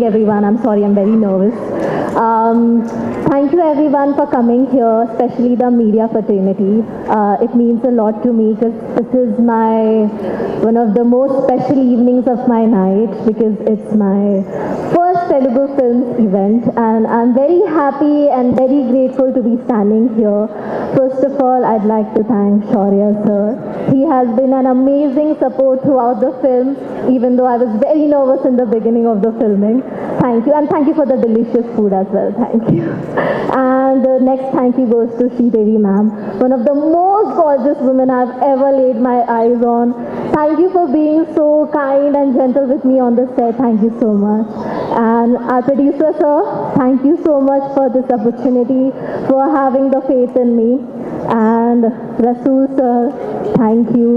evening, everyone. I'm sorry, I'm very nervous. Thank you, everyone, for coming here, especially the media fraternity. It means a lot to me because this is one of the most special evenings of my night because it's my first Telugu Films event, and I'm very happy and very grateful to be standing here. First of all, I'd like to thank Shaurya sir. He has been an amazing support throughout the film, even though I was very nervous in the beginning of the filming. Thank you, and thank you for the delicious food as well. Thank you. And the next thank you goes to Sri Devi ma'am, one of the most gorgeous women I've ever laid my eyes on. Thank you for being so kind and gentle with me on the set. Thank you so much. And our producer sir, thank you so much for this opportunity, for having the faith in me. And Rasool sir, thank you.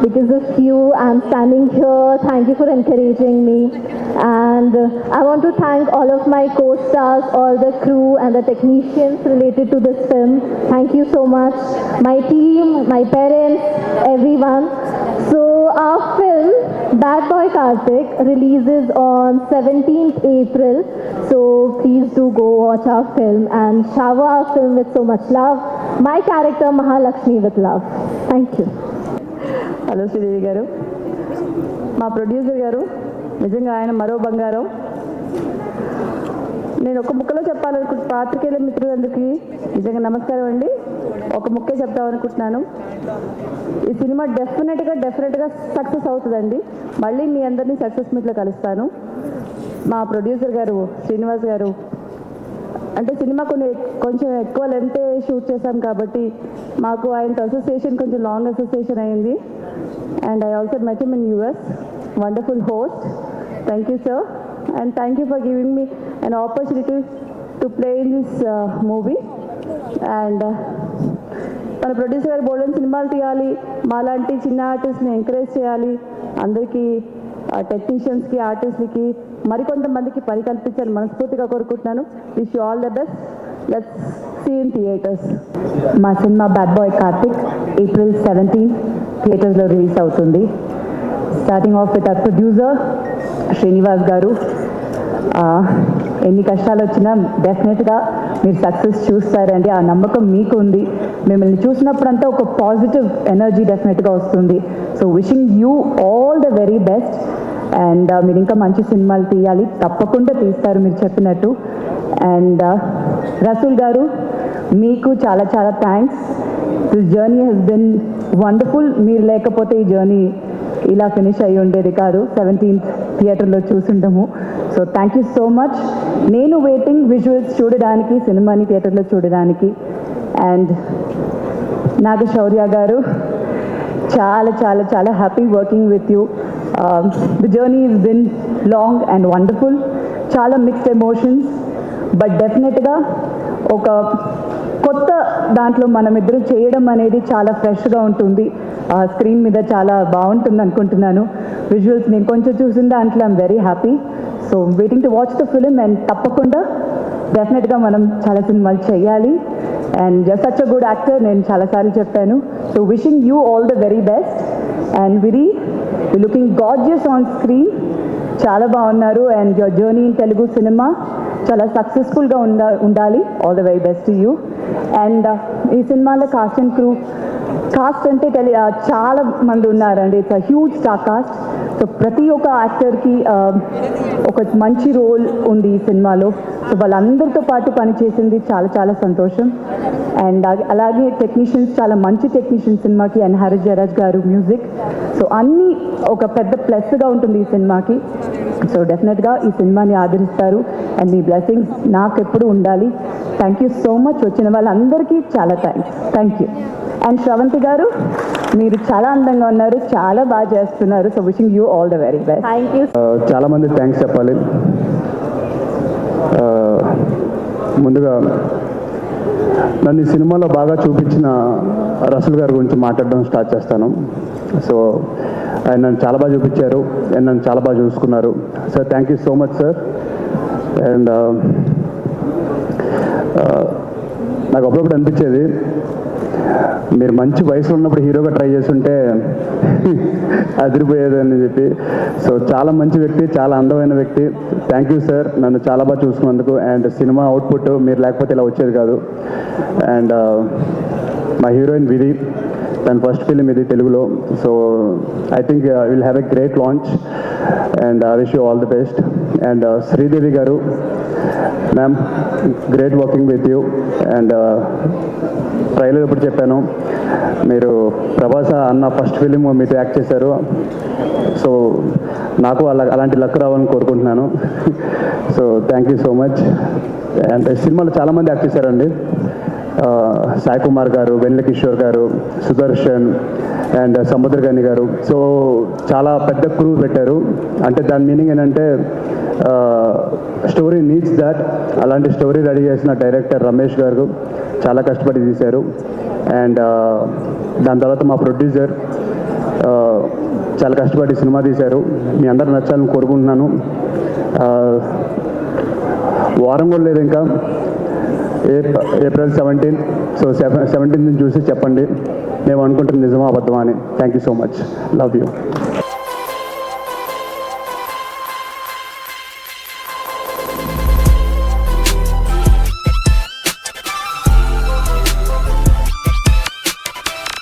Because of you, I'm standing here. Thank you for encouraging me. And I want to thank all of my co-stars, all the crew and the technicians related to this film. Thank you so much. My team, my parents, everyone. So our film, Bad Boy Kartik, releases on 17th April. So please do go watch our film and shower our film with so much love. My character Mahalakshmi with love. Thank you. Hello Sridevi గారు, మా producer గారు, నిజంగా ఆయన మరో బంగారం. నేను ఒక ముక్కలో చెప్పాలనుకుంటు పాత్రికేయుల మిత్రులందరికీ నిజంగా నమస్కారం అండి. ఒక ముక్కే చెప్తామనుకుంటున్నాను. ఈ సినిమా డెఫినెట్గా సక్సెస్ అవుతుందండి. మళ్ళీ మీ అందరినీ సక్సెస్ మీట్లో కలుస్తాను. మా ప్రొడ్యూసర్ గారు శ్రీనివాస్ గారు అంటే సినిమా కొంచెం ఎక్కువ లెంత్ షూట్ చేశాం కాబట్టి మాకు ఆయనతో అసోసియేషన్ కొంచెం లాంగ్ అసోసియేషన్ అయింది. And I also met him in US. Wonderful host. Thank you sir, and thank you for giving me an opportunity to play in this movie. And మన producer గారు బోల్డెన్ సినిమాలు తీయాలి, మాలాంటి చిన్న ఆర్టిస్ట్ని ఎంకరేజ్ చేయాలి, అందరికీ టెక్నీషియన్స్కి ఆర్టిస్ట్లకి మరికొంతమందికి పని కల్పించాలని మనస్ఫూర్తిగా కోరుకుంటున్నాను. Wish you all the best. Let's see in theatres. మా సినిమా బ్యాడ్ బాయ్ కార్తిక్ April 17 థియేటర్స్లో రిలీజ్ అవుతుంది. Starting off with our producer Srinivas గారు. ఎన్ని కష్టాలు వచ్చినా డెఫినెట్గా మీరు సక్సెస్ చూస్తారండి. ఆ నమ్మకం మీకు ఉంది. మిమ్మల్ని చూసినప్పుడంతా ఒక పాజిటివ్ ఎనర్జీ డెఫినెట్గా వస్తుంది. So wishing you all the very best. And మీరు ఇంకా మంచి సినిమాలు తీయాలి, తప్పకుండా తీస్తారు మీరు చెప్పినట్టు. అండ్ రసూల్ గారు, మీకు చాలా చాలా thanks. This journey has been wonderful. మీరు లేకపోతే ఈ జర్నీ ఇలా ఫినిష్ అయ్యి ఉండేది కాదు. 17th థియేటర్లో చూసుంటాము. So thank you so much. నేను వెయిటింగ్ విజువల్స్ చూడడానికి, సినిమాని థియేటర్లో చూడడానికి. అండ్ నాగశౌర్య గారు, చాలా చాలా చాలా happy working with you. The journey is bin long and wonderful. చాలా మిక్స్డ్ ఎమోషన్స్, బట్ డెఫినెట్గా ఒక కొత్త దాంట్లో మనం ఇద్దరు చేయడం అనేది చాలా ఫ్రెష్గా ఉంటుంది. స్క్రీన్ మీద చాలా బాగుంటుంది అనుకుంటున్నాను. విజువల్స్ నేను కొంచెం చూసిన దాంట్లో I'm very happy. So waiting to watch the film. And తప్పకుండా డెఫినెట్గా మనం చాలా సినిమాలు చేయాలి. And such a good actor, నేను చాలాసార్లు చెప్పాను. So wishing you all the very best. And very looking gorgeous on screen. చాలా బాగున్నారు. And your journey in Telugu cinema చాలా సక్సెస్ఫుల్గా ఉండాలి. All the very best to you. And ఈ సినిమాలో కాస్ట్ అండ్ క్రూ, కాస్ట్ అంటే చాలా మంది ఉన్నారండి. It's a huge star cast. So ప్రతి ఒక్క యాక్టర్కి ఒక మంచి రోల్ ఉంది ఈ సినిమాలో. సో వాళ్ళందరితో పాటు పనిచేసింది చాలా చాలా సంతోషం. అండ్ అలాగే టెక్నీషియన్స్, చాలా మంచి టెక్నీషియన్స్ సినిమాకి. అండ్ హరీష్ జయరాజ్ గారు మ్యూజిక్. సో అన్నీ ఒక పెద్ద ప్లస్గా ఉంటుంది ఈ సినిమాకి. సో డెఫినెట్గా ఈ సినిమాని ఆదరిస్తారు. అండ్ మీ బ్లెస్సింగ్స్ నాకు ఎప్పుడు ఉండాలి. Thank you so much. వచ్చిన వాళ్ళందరికీ చాలా thanks. Thank you. And Sravanthi గారు, మీరు చాలా అందంగా ఉన్నారు, చాలా బాగా చేస్తున్నారు. So wishing you all the very best. Thank you. చాలా మంది థ్యాంక్స్ చెప్పాలి. ముందుగా నన్ను ఈ సినిమాలో బాగా చూపించిన రసూల్ గారి గురించి మాట్లాడడం స్టార్ట్ చేస్తాను. సో ఆయన నన్ను చాలా బాగా చూపించారు అండ్ నన్ను చాలా బాగా చూసుకున్నారు. Sir thank you so much sir. And నాకు అప్పుడప్పుడు అనిపించేది మీరు మంచి వయసులో ఉన్నప్పుడు హీరోగా ట్రై చేస్తుంటే అదిరిపోయేదని చెప్పి. సో చాలా మంచి వ్యక్తి, చాలా అందమైన వ్యక్తి. థ్యాంక్ యూ సార్, నన్ను చాలా బాగా చూసుకున్నందుకు. అండ్ సినిమా అవుట్పుట్ మీరు లేకపోతే ఇలా వచ్చేది కాదు. అండ్ మా హీరోయిన్ విధి, తన ఫస్ట్ ఫిలిం ఇది తెలుగులో. So I think will have a great launch and I wish you all the best. And Sridevi garu, ma'am great working with you. And trailer ఇప్పుడు చెప్పాను, మీరు ప్రభాస్ అన్న ఫస్ట్ ఫిలిం మీతో యాక్ట్ చేశారు. సో నాకు అలాంటి లక్ రావాలని కోరుకుంటున్నాను. So thank you so much. And సినిమాలో చాలామంది యాక్ట్ చేశారండి. సాయి కుమార్ గారు, వెన్నెల కిషోర్ గారు, సుదర్శన్ అండ్ సముద్రగని గారు. సో చాలా పెద్ద క్రూ పెట్టారు. అంటే దాని మీనింగ్ ఏంటంటే స్టోరీ నీడ్స్ దాట్. అలాంటి స్టోరీ రెడీ చేసిన డైరెక్టర్ రమేష్ గారు చాలా కష్టపడి తీశారు. అండ్ దాని తర్వాత మా ప్రొడ్యూసర్ చాలా కష్టపడి సినిమా తీశారు. మీ అందరూ నచ్చాలని కోరుకుంటున్నాను. వారం కూడా లేదు ఇంకా, ఏప్రిల్ 17th. సో 17th చూసి చెప్పండి మేము అనుకుంటుంది నిజమా అబద్ధమా అని. Thank you so much. Love you.